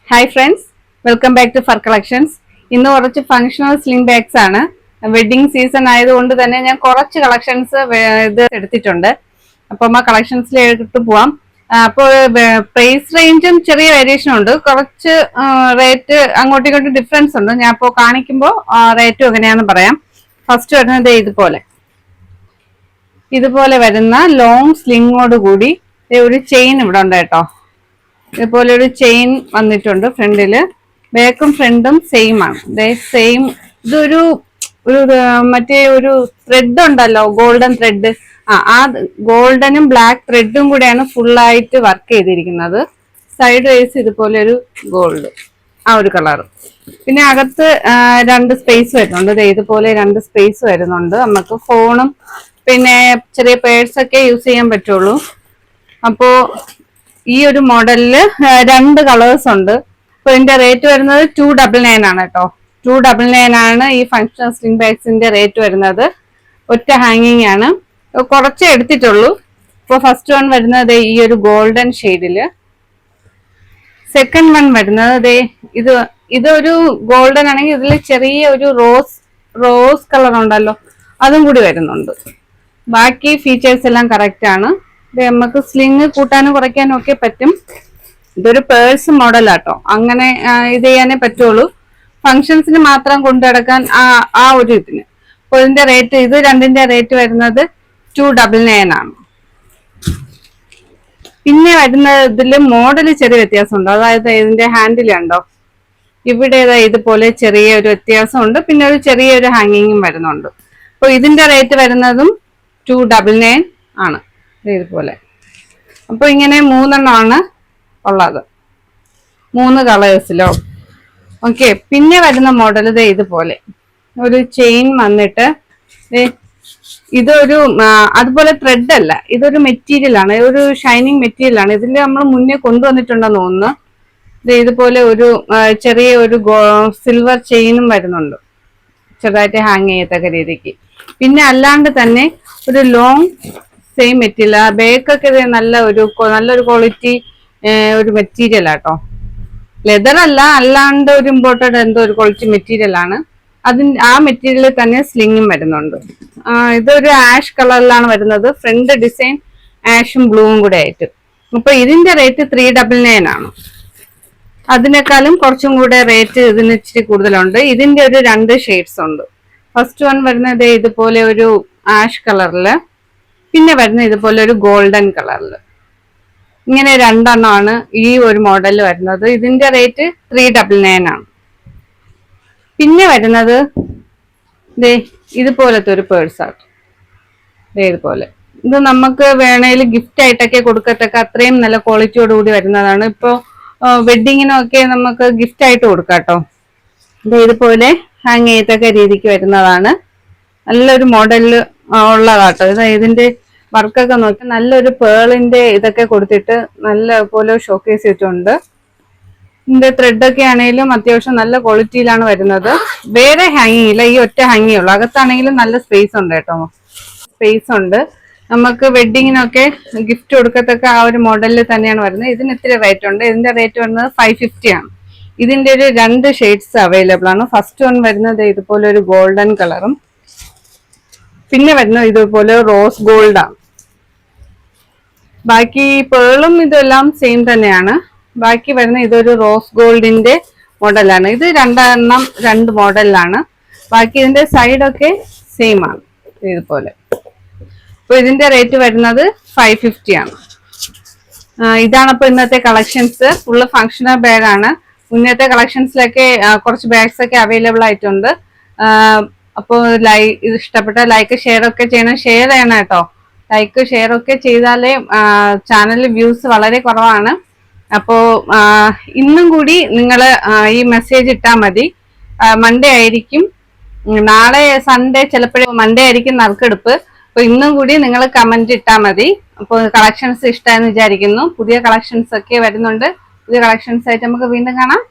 Hi friends, welcome back to fur collections. ഇന്ന് കുറച്ച് functional sling bags ആണ്. Wedding season ആയതുകൊണ്ട് തന്നെ ഞാൻ കുറച്ച് കളക്ഷൻസ് ഇത് എടുത്തിട്ടുണ്ട്. അപ്പം ആ കളക്ഷൻസിലേക്ക് പോവാം. അപ്പോൾ പ്രൈസ് റേഞ്ചും ചെറിയ വേരിയേഷൻ ഉണ്ട്. കുറച്ച് റേറ്റ് അങ്ങോട്ടും ഇങ്ങോട്ടും ഡിഫറൻസ് ഉണ്ട്. ഞാൻ ഇപ്പോൾ കാണിക്കുമ്പോൾ റേറ്റും എങ്ങനെയാണെന്ന് പറയാം. ഫസ്റ്റ് വരുന്നത് ഇതുപോലെ വരുന്ന ലോങ് സ്ലിങ്ങോട് കൂടി ഒരു ചെയിൻ ഇവിടെ ഉണ്ട് കേട്ടോ. ഇതുപോലെ ഒരു ചെയിൻ വന്നിട്ടുണ്ട് ഫ്രണ്ടില്. ബാക്കും ഫ്രണ്ടും സെയിം ആണ്. സെയിം ഇതൊരു മറ്റേ ഒരു ത്രെഡ് ഉണ്ടല്ലോ, ഗോൾഡൻ ത്രെഡ്. ആ ഗോൾഡനും ബ്ലാക്ക് ത്രെഡും കൂടെയാണ് ഫുള്ളായിട്ട് വർക്ക് ചെയ്തിരിക്കുന്നത്. സൈഡ് വൈസ് ഇതുപോലെ ഒരു ഗോൾഡ്, ആ ഒരു കളർ. പിന്നെ അകത്ത് രണ്ട് സ്പേസ് വരുന്നുണ്ട്. ഇതുപോലെ രണ്ട് സ്പേസ് വരുന്നുണ്ട്. നമുക്ക് ഫോണും പിന്നെ ചെറിയ പേഴ്സൊക്കെ യൂസ് ചെയ്യാൻ പറ്റുള്ളൂ. അപ്പോ ഈ ഒരു മോഡലില് രണ്ട് കളേഴ്സ് ഉണ്ട്. അപ്പൊ ഇതിന്റെ റേറ്റ് വരുന്നത് 299 ആണ് കേട്ടോ. 299 ആണ് ഈ ഫങ്ഷണൽ സ്ലിംഗ് ബാഗ്സിന്റെ റേറ്റ് വരുന്നത്. ഒറ്റ ഹാങ്ങിങ് ആണ്, കുറച്ചേ എടുത്തിട്ടുള്ളൂ. ഇപ്പൊ ഫസ്റ്റ് വൺ വരുന്നത് ഈ ഒരു ഗോൾഡൻ ഷെയ്ഡില്. സെക്കൻഡ് വൺ വരുന്നത് ഇതൊരു ഗോൾഡൻ ആണെങ്കിൽ ഇതിൽ ചെറിയ ഒരു റോസ് കളർ ഉണ്ടല്ലോ, അതും കൂടി വരുന്നുണ്ട്. ബാക്കി ഫീച്ചേഴ്സ് എല്ലാം കറക്റ്റ് ആണ്. നമുക്ക് സ്ലിങ് കൂട്ടാനും കുറയ്ക്കാനും ഒക്കെ പറ്റും. ഇതൊരു പേഴ്സ് മോഡലാട്ടോ, അങ്ങനെ ഇത് ചെയ്യാനേ പറ്റുള്ളൂ. ഫങ്ഷൻസിന് മാത്രം കൊണ്ടു നടക്കാൻ ആ ഒരു ഇതിന്. അപ്പോൾ ഇതിന്റെ റേറ്റ്, ഇത് രണ്ടിന്റെ റേറ്റ് വരുന്നത് 299 ആണ്. പിന്നെ വരുന്ന ഇതില് മോഡല് ചെറിയ വ്യത്യാസമുണ്ട്. അതായത് ഇതിന്റെ ഹാൻഡിൽ ഉണ്ടോ, ഇവിടെ ഇതുപോലെ ചെറിയ ഒരു വ്യത്യാസമുണ്ട്. പിന്നെ ഒരു ചെറിയൊരു ഹാങ്ങിങ്ങും വരുന്നുണ്ട്. അപ്പോൾ ഇതിന്റെ റേറ്റ് വരുന്നതും 299 ആണ്. ഇതുപോലെ. അപ്പൊ ഇങ്ങനെ 3 എണ്ണമാണ് ഉള്ളത്, 3 കളേഴ്സിലോ. ഓക്കെ. പിന്നെ വരുന്ന മോഡൽ ഇതുപോലെ ഒരു ചെയിൻ വന്നിട്ട്, ഇതൊരു അതുപോലെ ത്രെഡ് അല്ല, ഇതൊരു മെറ്റീരിയൽ ആണ്, ഒരു ഷൈനിങ് മെറ്റീരിയൽ ആണ്. ഇതിൽ നമ്മൾ മുന്നേ കൊണ്ടുവന്നിട്ടുണ്ടെന്ന് തോന്നുന്നു. ഇതുപോലെ ഒരു ചെറിയ ഒരു സിൽവർ ചെയിനും വരുന്നുണ്ട്, ചെറുതായിട്ട് ഹാങ് ചെയ്യത്തക്ക രീതിക്ക്. പിന്നെ അല്ലാണ്ട് തന്നെ ഒരു ലോങ് സെയിം മെറ്റീരിയൽ. ബേക്കൊക്കെ നല്ലൊരു ക്വാളിറ്റി ഒരു മെറ്റീരിയൽ ആട്ടോ. ലെതർ അല്ല, അല്ലാണ്ട് ഒരു ഇമ്പോർട്ടഡ് എന്തോ ഒരു ക്വാളിറ്റി മെറ്റീരിയൽ ആണ്. ആ മെറ്റീരിയലിൽ തന്നെ സ്ലിങ്ങും വരുന്നുണ്ട്. ഇതൊരു ആഷ് കളറിലാണ് വരുന്നത്. ഫ്രണ്ട് ഡിസൈൻ ആഷും ബ്ലൂവും കൂടെ ആയിട്ട്. അപ്പൊ ഇതിന്റെ റേറ്റ് 399 ആണ്. അതിനേക്കാളും കുറച്ചും കൂടെ റേറ്റ് ഇതിന് ഇച്ചിരി കൂടുതലുണ്ട്. ഇതിന്റെ ഒരു 2 ഷെയ്ഡ്സ് ഉണ്ട്. ഫസ്റ്റ് വൺ വരുന്നത് ഇതുപോലെ ഒരു ആഷ് കളറില്, പിന്നെ വരുന്ന ഇതുപോലെ ഒരു ഗോൾഡൻ കളറില്. ഇങ്ങനെ 2 എണ്ണമാണ് ഈ ഒരു മോഡലിൽ വരുന്നത്. ഇതിന്റെ റേറ്റ് 399 ആണ്. പിന്നെ വരുന്നത് ഇതുപോലത്തെ ഒരു പേഴ്സാണ്. ഇതുപോലെ ഇത് നമുക്ക് വേണേൽ ഗിഫ്റ്റ് ആയിട്ടൊക്കെ കൊടുക്കത്തക്ക അത്രയും നല്ല ക്വാളിറ്റിയോടുകൂടി വരുന്നതാണ്. ഇപ്പോ വെഡിങ്ങിനൊക്കെ നമുക്ക് ഗിഫ്റ്റ് ആയിട്ട് കൊടുക്കാം കേട്ടോ. ഇതുപോലെ ഹാങ് ചെയ്യത്തക്ക രീതിക്ക് വരുന്നതാണ്. നല്ലൊരു മോഡലിൽ ഉള്ളതാട്ടോ. ഇതിന്റെ വർക്കൊക്കെ നോക്കി നല്ലൊരു പേളിന്റെ ഇതൊക്കെ കൊടുത്തിട്ട് നല്ല പോലെ ഷോക്കേസ് ചെയ്തിട്ടുണ്ട്. ഇതിന്റെ ത്രെഡൊക്കെ ആണെങ്കിലും അത്യാവശ്യം നല്ല ക്വാളിറ്റിയിലാണ് വരുന്നത്. വേറെ ഹാങ്ങിങ് ഇല്ല, ഈ ഒറ്റ ഹാങ്ങിങ് ഉള്ളു. അകത്താണെങ്കിലും നല്ല സ്പേസ് ഉണ്ട് കേട്ടോ, സ്പേസ് ഉണ്ട്. നമുക്ക് വെഡിങ്ങിനൊക്കെ ഗിഫ്റ്റ് കൊടുക്കത്തക്ക ആ ഒരു മോഡലിൽ തന്നെയാണ് വരുന്നത്. ഇതിന് ഇത്തിരി റേറ്റ് ഉണ്ട്. ഇതിന്റെ റേറ്റ് വരുന്നത് 550 ആണ്. ഇതിന്റെ ഒരു 2 ഷെയ്ഡ്സ് അവൈലബിൾ ആണ്. ഫസ്റ്റ് വൺ വരുന്നത് ഇതുപോലെ ഒരു ഗോൾഡൻ കളറും, പിന്നെ വരുന്നത് ഇതുപോലെ റോസ് ഗോൾഡ് ആണ്. ബാക്കി പേളും ഇതെല്ലാം സെയിം തന്നെയാണ്. ബാക്കി വരുന്ന ഇതൊരു റോസ് ഗോൾഡിന്റെ മോഡലാണ്. ഇത് 2 എണ്ണം 2 മോഡലിലാണ്. ബാക്കി ഇതിന്റെ സൈഡൊക്കെ സെയിം ആണ് ഇതുപോലെ. അപ്പൊ ഇതിന്റെ റേറ്റ് വരുന്നത് 550 ആണ്. ഇതാണ് അപ്പൊ ഇന്നത്തെ കളക്ഷൻസ്. ഫുള്ള് ഫങ്ഷണൽ ബാഗ് ആണ്. മുന്നത്തെ കളക്ഷൻസിലൊക്കെ കുറച്ച് ബാഗ്സ് ഒക്കെ അവൈലബിൾ ആയിട്ടുണ്ട്. അപ്പോൾ ഇത് ഇഷ്ടപ്പെട്ട ലൈക്ക് ഷെയർ ഒക്കെ ചെയ്യണം. ഷെയർ ചെയ്യണം കേട്ടോ. ലൈക്ക് ഷെയർ ഒക്കെ ചെയ്താലേ ചാനലിൽ വ്യൂസ് വളരെ കുറവാണ്. അപ്പോൾ ഇന്നും കൂടി നിങ്ങൾ ഈ മെസ്സേജ് ഇട്ടാൽ മതി. മൺഡേ ആയിരിക്കും, നാളെ സൺഡേ, ചിലപ്പോഴും മൺഡേ ആയിരിക്കും നറുക്കെടുപ്പ്. അപ്പൊ ഇന്നും കൂടി നിങ്ങൾ കമന്റ് ഇട്ടാൽ മതി. അപ്പോൾ കളക്ഷൻസ് ഇഷ്ടമായെന്ന് വിചാരിക്കുന്നു. പുതിയ കളക്ഷൻസ് ഒക്കെ വരുന്നുണ്ട്. പുതിയ കളക്ഷൻസ് ആയിട്ട് നമുക്ക് വീണ്ടും കാണാം.